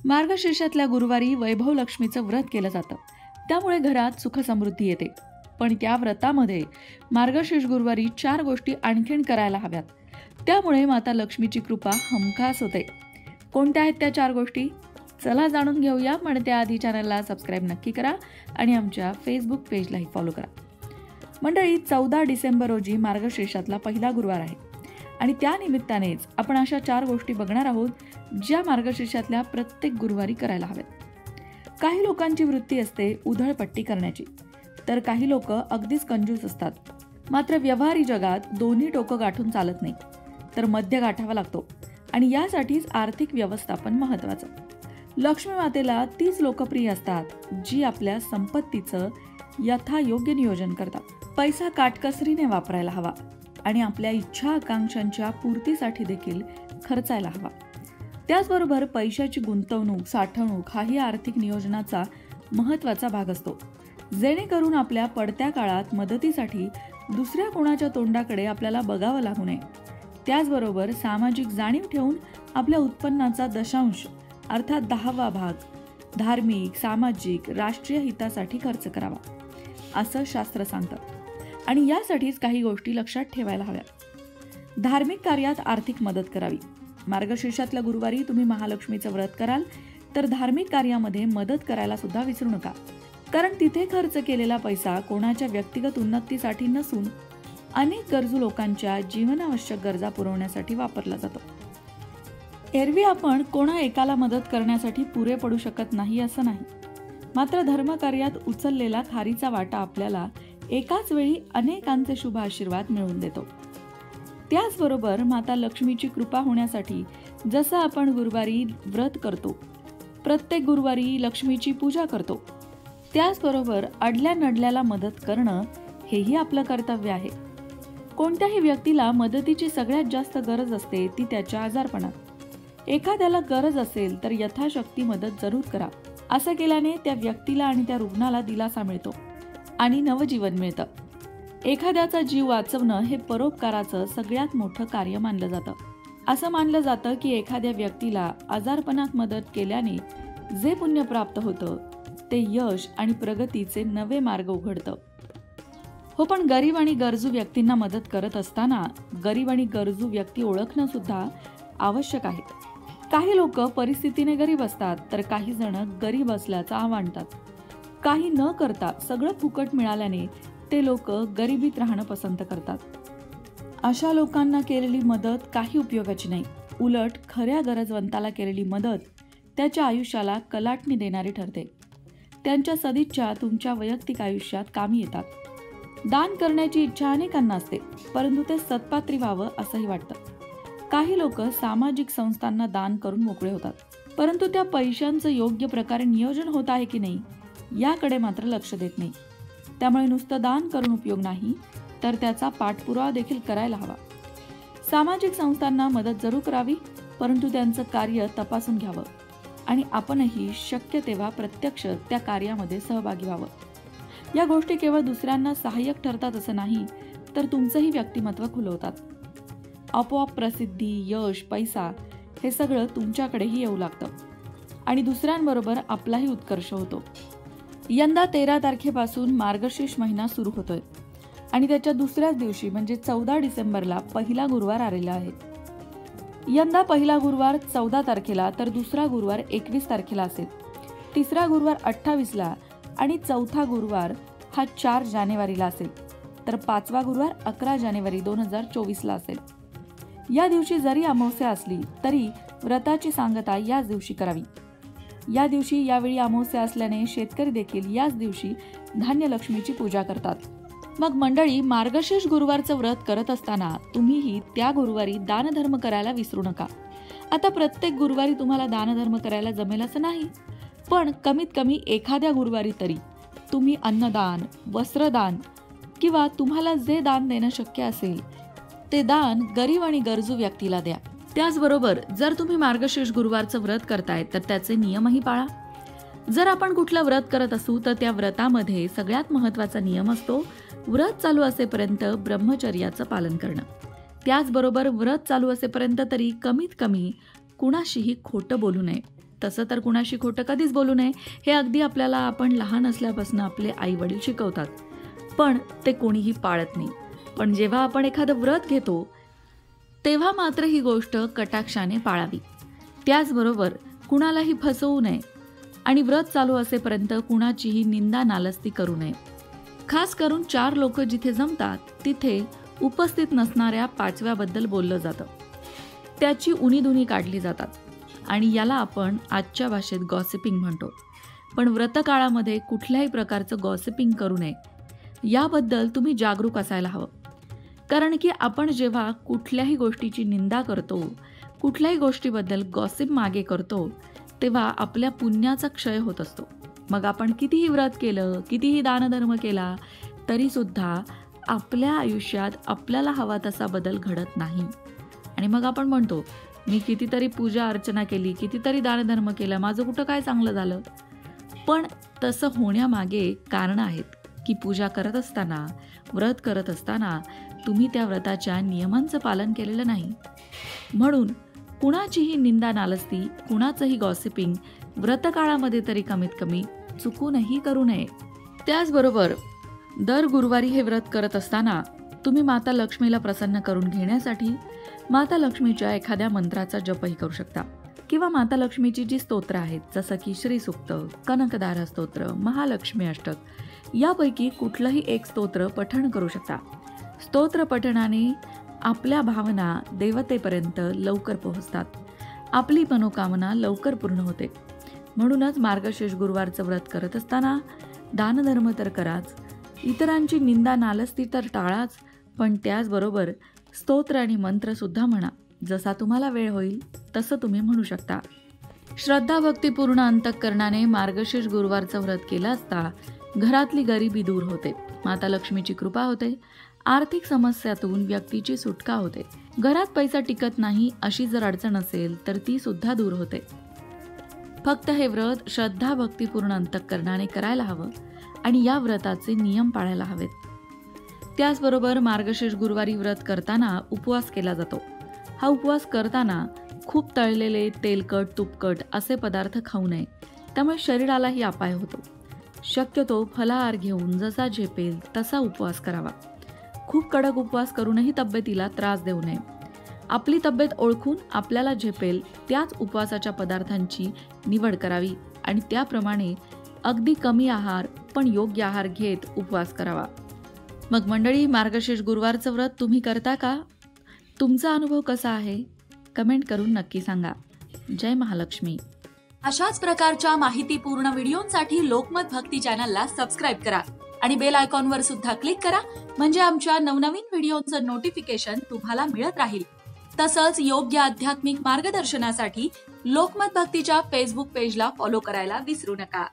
मार्गशीर्षातल्या गुरुवारी वैभव लक्ष्मीचं व्रत केलं जातं, त्यामुळे घरात सुख समृद्धी येते. पण त्या व्रतामध्ये मार्गशीर्ष गुरुवारी 4 गोष्टी आणखीन करायला हव्यात. त्यामुळे माता लक्ष्मीची कृपा हमखास होते. कोणत्या आहेत त्या 4 गोष्टी? चला जाणून घेऊया. पण त्याआधी चॅनलला सबस्क्राईब नक्की करा आणि आमच्या फेसबुक पेजलाही फॉलो करा. मंडळी, 14 डिसेंबर रोजी मार्गशीर्षातला पहिला गुरुवार आहे आणि त्या निमित्तानेच आपण अशा 4 गोष्टी बघणार आहोत ज्या मार्गशीर्षातल्या प्रत्येक गुरुवारी करायला हव्यात. काही लोकांची वृत्ती असते उधळपट्टी करण्याची, तर काही लोक अगदीच कंजूस असतात. मात्र व्यवहारी जगात दोन्ही टोकं गाठून चालत नाही, तर मध्य गाठावा लागतो आणि यासाठीच आर्थिक व्यवस्थापन महत्त्वाचं. लक्ष्मी मातेला तीच लोकप्रिय असतात जी आपल्या संपत्तीचं यथायोग्य नियोजन करतात. पैसा काटकसरीने वापरायला हवा आणि आपल्या इच्छा आकांक्षांच्या पूर्तीसाठी देखील खर्चायला हवा. त्याचबरोबर पैशाची गुंतवणूक, साठवणूक हाही आर्थिक नियोजनाचा महत्त्वाचा भाग असतो, जेणेकरून आपल्या पडत्या काळात मदतीसाठी दुसऱ्या कोणाच्या तोंडाकडे आपल्याला बघावं लागू नये. त्याचबरोबर सामाजिक जाणीव ठेवून आपल्या उत्पन्नाचा दशांश अर्थात 10वा भाग धार्मिक, सामाजिक, राष्ट्रीय हितासाठी खर्च करावा, असं शास्त्र सांगतं. आणि यासाठीच काही गोष्टी लक्षात ठेवायला हव्यात. धार्मिक कार्यात आर्थिक मदत करावी. मार्गशीर्षातल्या गुरुवारी तुम्ही महालक्ष्मीचं व्रत कराल तर धार्मिक कार्यामध्ये मदत करायला सुद्धा विसरू नका, कारण तिथे खर्च केलेला पैसा कोणाच्या व्यक्तिगत उन्नतीसाठी नसून अनेक गरजू लोकांच्या जीवनावश्यक गरजा पुरवण्यासाठी वापरला जातो. एरवी आपण कोणा एकाला मदत करण्यासाठी पुरे पडू शकत नाही असं नाही, मात्र धर्मकार्यात उचललेला खारीचा वाटा आपल्याला एकाच वेळी अनेकांचे शुभ आशीर्वाद मिळवून देतो. त्याचबरोबर माता लक्ष्मीची कृपा होण्यासाठी जसं आपण गुरुवारी व्रत करतो, प्रत्येक गुरुवारी लक्ष्मीची पूजा करतो, त्याचबरोबर अडल्या नडल्याला मदत करणं हेही आपलं कर्तव्य आहे. कोणत्याही व्यक्तीला मदतीची सगळ्यात जास्त गरज असते ती त्याच्या आजारपणात. एखाद्याला गरज असेल तर यथाशक्ती मदत जरूर करा. असं केल्याने त्या व्यक्तीला आणि त्या रुग्णाला दिलासा मिळतो आणि नवजीवन मिळतं. एखाद्याचा जीव वाचवणं हे परोपकाराचं सगळ्यात मोठं कार्य मानलं जातं. असं मानलं जातं की एखाद्या व्यक्तीला आजारपणात मदत केल्याने जे पुण्य प्राप्त होतं ते यश आणि प्रगतीचे नवे मार्ग उघडतं. हो, पण गरीब आणि गरजू व्यक्तींना मदत करत असताना गरीब आणि गरजू व्यक्ती ओळखणं सुद्धा आवश्यक आहे. काही लोक परिस्थितीने गरीब असतात तर काही जण गरीब असल्याचं आवाणतात. काही न करता सगळं फुकट मिळाल्याने ते लोक गरिबीत राहणं पसंत करतात. अशा लोकांना केलेली मदत काही उपयोगाची नाही. उलट खऱ्या गरजवंताला केलेली मदत त्याच्या आयुष्याला कलाटणी देणारी ठरते. त्यांच्या सदिच्छा तुमच्या वैयक्तिक आयुष्यात कामी येतात. दान करण्याची इच्छा अनेकांना असते, परंतु ते सत्पात्री व्हावं असंही वाटतं. काही लोक सामाजिक संस्थांना दान करून मोकळे होतात, परंतु त्या पैशांचं योग्य प्रकारे नियोजन होत आहे की नाही याकडे मात्र लक्ष देत नाही. त्यामुळे नुसतं दान करून उपयोग नाही, तर त्याचा पाठपुरावा देखील करायला हवा. सामाजिक संस्थांना मदत जरूर करावी, परंतु त्यांचं कार्य तपासून घ्यावं आणि आपणही शक्य तेव्हा प्रत्यक्ष त्या कार्यामध्ये सहभागी व्हावं. या गोष्टी केवळ दुसऱ्यांना सहाय्यक ठरतात असं नाही, तर तुमचंही व्यक्तिमत्व खुलवतात. आपोआप प्रसिद्धी, यश, पैसा हे सगळं तुमच्याकडेही येऊ लागतं आणि दुसऱ्यांबरोबर आपलाही उत्कर्ष होतो. यंदा 13 तारखेपासून मार्गशीर्ष महिना सुरू होतोय आणि त्याच्या दुसऱ्याच दिवशी म्हणजे 14 डिसेंबरला पहिला गुरुवार आलेला आहे. यंदा पहिला गुरुवार 14 तारखेला तर दुसरा गुरुवार 21 तारखेला असेल. तिसरा गुरुवार 28ला आणि चौथा गुरुवार हा 4 जानेवारीला असेल, तर 5वा गुरुवार 11 जानेवारी 2024ला असेल. या दिवशी जरी अमावस्या असली तरी व्रताची सांगता याच दिवशी करावी. या दिवशी यावेळी अमावस्या असल्याने शेतकरी देखील याच दिवशी धान्य लक्ष्मीची पूजा करतात. मग मंडळी, मार्गशीर्ष गुरुवारचं व्रत करत असताना तुम्हीही त्या गुरुवारी दानधर्म करायला विसरू नका. आता प्रत्येक गुरुवारी तुम्हाला दानधर्म करायला जमेल असं नाही, पण कमीत कमी एखाद्या गुरुवारी तरी तुम्ही अन्नदान, वस्त्रदान किंवा तुम्हाला जे दान देणं शक्य असेल ते दान गरीब आणि गरजू व्यक्तीला द्या. त्याचबरोबर जर तुम्ही मार्गशीर्ष गुरुवारचं व्रत करताय तर त्याचे नियमही पाळा. जर आपण कुठलं व्रत करत असू तर त्या व्रतामध्ये सगळ्यात महत्त्वाचा नियम असतो व्रत चालू असेपर्यंत ब्रह्मचर्याचं पालन करणं. त्याचबरोबर व्रत चालू असेपर्यंत तरी कमीत कमी कुणाशीही खोटं बोलू नये. तसं तर कुणाशी खोटं कधीच बोलू नये हे अगदी आपल्याला आपण लहान असल्यापासून आपले आई वडील शिकवतात, पण ते कोणीही पाळत नाही. पण जेव्हा आपण एखादं व्रत घेतो तेव्हा मात्र ही गोष्ट कटाक्षाने पाळावी. त्याचबरोबर कुणालाही फसवू नये आणि व्रत चालू असेपर्यंत कुणाचीही निंदा नालस्ती करू नये. खास करून 4 लोक जिथे जमतात तिथे उपस्थित नसणाऱ्या 5व्याबद्दल बोललं जातं. त्याची उणीधुणी काढली जातात आणि याला आपण आजच्या भाषेत गॉसिपिंग म्हणतो. पण व्रतकाळामध्ये कुठल्याही प्रकारचं गॉसिपिंग करू नये याबद्दल तुम्ही जागरूक असायला हवं. कारण की आपण जेव्हा कुठल्याही गोष्टीची निंदा करतो, कुठल्याही गोष्टीबद्दल गॉसिप मागे करतो, तेव्हा आपल्या पुण्याचा क्षय होत असतो. मग आपण कितीही व्रत केलं, कितीही दानधर्म केला तरीसुद्धा आपल्या आयुष्यात आपल्याला हवा तसा बदल घडत नाही. आणि मग आपण म्हणतो, मी कितीतरी पूजा अर्चना केली, कितीतरी दानधर्म केला, माझं कुठं काय चांगलं झालं. पण तसं होण्यामागे कारणं आहेत की पूजा करत असताना, व्रत करत असताना तुम्ही त्या व्रताच्या नियमांचं पालन केलेलं नाही. म्हणून कुणाचीही निंदा नालस्ती, कुणाचंही गॉसिपिंग व्रतकाळामध्ये तरी कमीत कमी चुकूनही करू नये. त्याचबरोबर दर गुरुवारी हे व्रत करत असताना तुम्ही माता लक्ष्मीला प्रसन्न करून घेण्यासाठी माता लक्ष्मीच्या एखाद्या मंत्राचा जपही करू शकता किंवा माता लक्ष्मीची जी स्तोत्र आहेत, जसं की श्रीसूक्त, कनकदार स्तोत्र, महालक्ष्मी अष्टक यापैकी कुठलंही एक स्तोत्र पठण करू शकता. स्तोत्र पठणाने आपल्या भावना देवतेपर्यंत लवकर पोहोचतात, आपली मनोकामना लवकर पूर्ण होते. म्हणूनच मार्गशीर्ष गुरुवारचं व्रत करत असताना दानधर्म तर कराच, इतरांची निंदा नालस्ती तर टाळाच, पण त्याचबरोबर स्तोत्र आणि मंत्रसुद्धा म्हणा. जसा तुम्हाला वेळ होईल तसं तुम्ही म्हणू शकता. श्रद्धा भक्तीपूर्ण अंतःकरणाने मार्गशीर्ष गुरुवारचं व्रत केलं असता घरातली गरिबी दूर होते, माता लक्ष्मीची कृपा होते, आर्थिक समस्यातून व्यक्तीची सुटका होते, घरात पैसा टिकत नाही अशी जर अडचण असेल तर ती सुद्धा दूर होते. फक्त हे व्रत श्रद्धा भक्तीपूर्ण अंतःकरणाने करायला हवं आणि या व्रताचे नियम पाळायला हवेत. त्याचबरोबर मार्गशीर्ष गुरुवारी व्रत करताना उपवास केला जातो. हा उपवास करताना खूप तळलेले, तेलकट, तुपकट असे पदार्थ खाऊ नये, त्यामुळे शरीरालाही अपाय होतो. शक्यतो फलाहार घेऊन जसा झेपेल तसा उपवास करावा. खूप कडक उपवास करूनही तब्येतीला त्रास देऊ नये. आपली तब्येत ओळखून आपल्याला झेपेल त्याच उपवासाच्या पदार्थांची निवड करावी आणि त्याप्रमाणे अगदी कमी आहार पण योग्य आहार घेत उपवास करावा. मग मंडळी, मार्गशीर्ष गुरुवारचं व्रत तुम्ही करता का? तुमचा अनुभव कसा आहे? कमेंट करून नक्की सांगा. जय महालक्ष्मी. अशाच प्रकारच्या माहितीपूर्ण व्हिडिओंसाठी लोकमत भक्ती चॅनलला सबस्क्राईब करा आणि बेल आयकॉनवर सुद्धा क्लिक करा, म्हणजे आमच्या नवनवीन व्हिडिओंचं नोटिफिकेशन तुम्हाला मिळत राहील. तसंच योग्य आध्यात्मिक मार्गदर्शनासाठी लोकमत भक्तीच्या फेसबुक पेजला फॉलो करायला विसरू नका.